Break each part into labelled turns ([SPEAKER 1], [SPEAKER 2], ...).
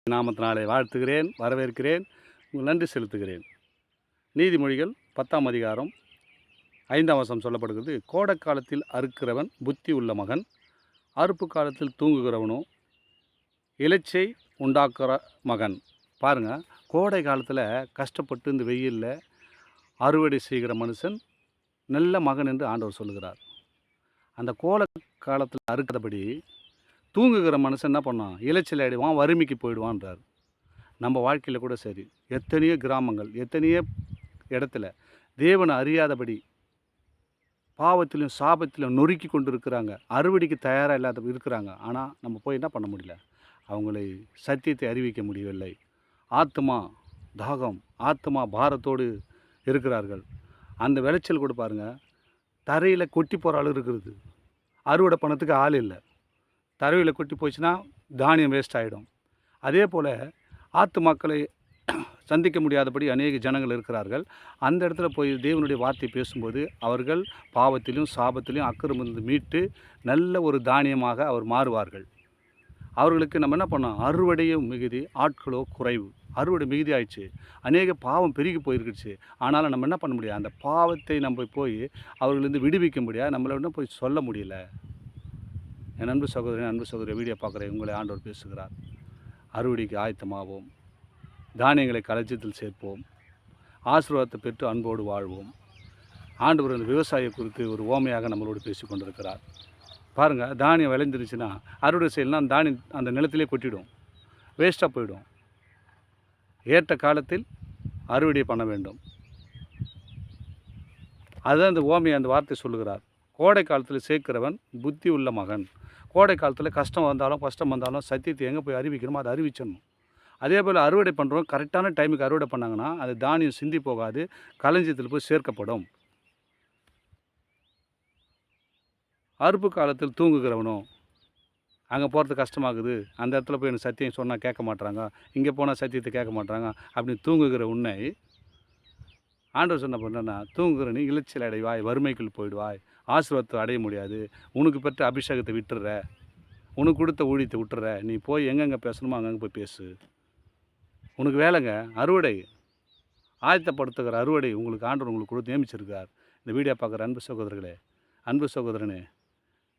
[SPEAKER 1] நாமத்தினாலே வாழ்த்துகிறேன், வரவேற்கிறேன், நன்றி செலுத்துகிறேன். நீதிமொழிகள் 10ஆம் அதிகாரம் 5ஆம் வசனம் சொல்லப்படுகிறது. கோடை காலத்தில் அறுக்கிறவன் புத்தி உள்ள மகன், அறுப்பு காலத்தில் தூங்குகிறவனோ இளைச்சை உண்டாக்குற மகன். பாருங்கள், கோடை காலத்தில் கஷ்டப்பட்டு இந்த வெயிலில் அறுவடை செய்கிற மனுஷன் நல்ல மகன் என்று ஆண்டவர் சொல்லுகிறார். அந்த கோடை காலத்தில் அறுக்கிறபடி தூங்குகிற மனுஷன் என்ன பண்ணான்? இளைச்சல் ஆகிடுவான், வறுமைக்கு போயிடுவான்றார். நம்ம வாழ்க்கையில் கூட சரி, எத்தனையோ கிராமங்கள், எத்தனையோ இடத்துல தேவனை அறியாதபடி பாவத்திலும் சாபத்திலும் நொறுக்கி கொண்டு இருக்கிறாங்க, அறுவடைக்கு தயாராக இல்லாத இருக்கிறாங்க. ஆனால் நம்ம போய் என்ன பண்ண முடியல? அவங்களை சத்தியத்தை அறிவிக்க முடியவில்லை. ஆத்மா தாகம், ஆத்மா பாரத்தோடு இருக்கிறார்கள். அந்த விளைச்சல் கூட பாருங்கள், தரையில் கொட்டி போகிற ஆள் இருக்கிறது. அறுவடை பண்ணத்துக்கு ஆள் இல்லை. தரையில் கொட்டி போச்சுன்னா தானியம் வேஸ்ட் ஆகிடும். அதே போல் ஆத்துமாக்களை சந்திக்க முடியாதபடி அநேக ஜனங்கள் இருக்கிறார்கள். அந்த இடத்துல போய் தேவனுடைய வார்த்தை பேசும்போது அவர்கள் பாவத்திலும் சாபத்திலும் அக்கிரமிருந்து மீட்டு நல்ல ஒரு தானியமாக அவர் மாறுவார்கள். அவர்களுக்கு நம்ம என்ன பண்ணோம்? அறுவடையும் மிகுதி, ஆட்களோ குறைவு. அறுவடை மிகுதி ஆயிடுச்சு, அநேக பாவம் பெருகி போயிருக்குச்சு. ஆனாலும் நம்ம என்ன பண்ண முடியாது? அந்த பாவத்தை நம்ம போய் அவர்களிருந்து விடுவிக்க முடியாது, நம்மளை இன்னும் போய் சொல்ல முடியல. என் அன்பு சகோதரன், அன்பு சகோதரி, வீடியோ பார்க்குற உங்களை ஆண்டவர் பேசுகிறார். அறுவடைக்கு ஆயத்தமாவோம், தானியங்களை களஞ்சியத்தில் சேர்ப்போம், ஆசீர்வாதத்தை பெற்று அன்போடு வாழ்வோம். ஆண்டவர் அந்த விவசாயியை குறித்து ஒரு ஓமையாக நம்மளோடு பேசி கொண்டிருக்கிறார். பாருங்கள், தானியம் விளைஞ்சிருச்சுன்னா அறுவடை செய்யலாம், தானியம் அந்த நிலத்திலே கொட்டிடும், வேஸ்ட்டாக போயிடும். ஏற்ற காலத்தில் அறுவடை பண்ண வேண்டும். அதுதான் இந்த ஓமையை அந்த வார்த்தை சொல்லுகிறார். கோடை காலத்தில் சேர்க்கிறவன் புத்தி உள்ள மகன். கோடை காலத்தில் கஷ்டம் வந்தாலும் சத்தியத்தை எங்கே போய் அறிவிக்கணுமோ அதை அறிவிச்சிடணும். அதே போல் அறுவடை பண்ணுறோம், கரெக்டான டைமுக்கு அறுவடை பண்ணாங்கன்னா அது தானியம் சிந்தி போகாது, களஞ்சியத்தில் போய் சேர்க்கப்படும். அறுப்பு காலத்தில் தூங்குகிறவனும் அங்கே போகிறது கஷ்டமாகுது, அந்த இடத்துல போய் எனக்கு சத்தியம் சொன்னால் கேட்க மாட்டாங்க, இங்கே போனால் சத்தியத்தை கேட்க மாட்டாங்க அப்படின்னு தூங்குகிற உன்னை ஆண்டவர் சொன்ன பண்ணனா, தூங்குகிற நீ இளைச்சல் அடைவாய், வறுமைக்குள் போயிடுவாய், ஆசீர்வாதத்தை அடைய முடியாது, உனக்கு பெற்ற அபிஷேகத்தை விட்டுற, உனக்கு கொடுத்த ஊழியத்தை விட்டுற, நீ போய் எங்கெங்கே பேசணுமோ அங்கங்கே போய் பேசு. உனக்கு வேலைங்க அறுவடை, ஆயத்தப்படுத்துகிற அறுவடை உங்களுக்கு ஆண்டவர் உங்களுக்கு கொடுத்து நியமிச்சிருக்கார். இந்த வீடியோ பார்க்குற அன்பு சகோதரர்களே, அன்பு சகோதரனே,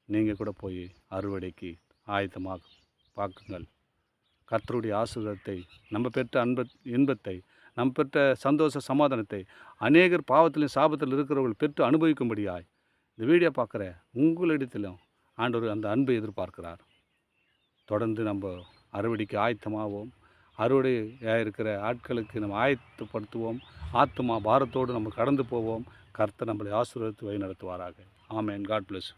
[SPEAKER 1] நீங்கள் கூட போய் அறுவடைக்கு ஆயத்தமாக பார்க்குங்கள். கர்த்தருடைய ஆசீர்வாதத்தை, நம்ம பெற்ற இன்பத்தை, நம்ம பெற்ற சந்தோஷ சமாதானத்தை அநேகர் பாவத்திலும் சாபத்தில் இருக்கிறவர்கள் பெற்று அனுபவிக்கும்படியாய் இந்த வீடியோ பார்க்குற உங்களிடத்திலும் ஆண்டவர் அந்த அன்பை எதிர்பார்க்கிறார். தொடர்ந்து நம்ம அறுவடைக்கு ஆயத்தமாவோம். அறுவடையாக இருக்கிற ஆட்களுக்கு நம்ம ஆயத்தப்படுத்துவோம். ஆத்மா பாரத்தோடு நம்ம கடந்து போவோம். கர்த்தர் நம்மளை ஆசீர்வதித்து வழி நடத்துவாராக. ஆமென். God plus.